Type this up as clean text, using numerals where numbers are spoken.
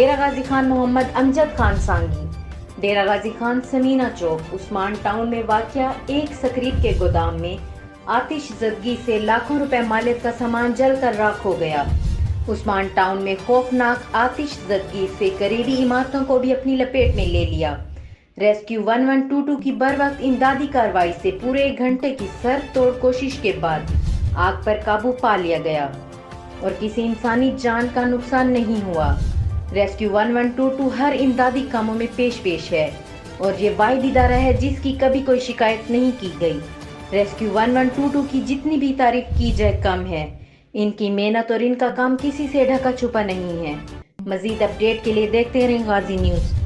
डेरा गाजी खान मोहम्मद अमजद खान सांगी। डेरा गाजी खान समीना चौक उस्मान टाउन में वाक़या एक स्क्रीप के गोदाम में आतिशज़दगी से लाखों रुपए मालियत का सामान जलकर राख हो गया। उस्मान टाउन में खौफनाक आतिशज़दगी से करीबी इमारतों को भी अपनी लपेट में ले लिया। रेस्क्यू 1122 की बर वक्त इमदादी कार्रवाई से पूरे 1 घंटे की सर तोड़ कोशिश के बाद आग पर काबू पा लिया गया और किसी इंसानी जान का नुकसान नहीं हुआ। रेस्क्यू 1122 हर इमदादी कामों में पेश है और ये वाहिद इदारा है जिसकी कभी कोई शिकायत नहीं की गई। रेस्क्यू 1122 की जितनी भी तारीफ की जाए कम है। इनकी मेहनत और इनका काम किसी से ढका छुपा नहीं है। मजीद अपडेट के लिए देखते रहें गाजी न्यूज़।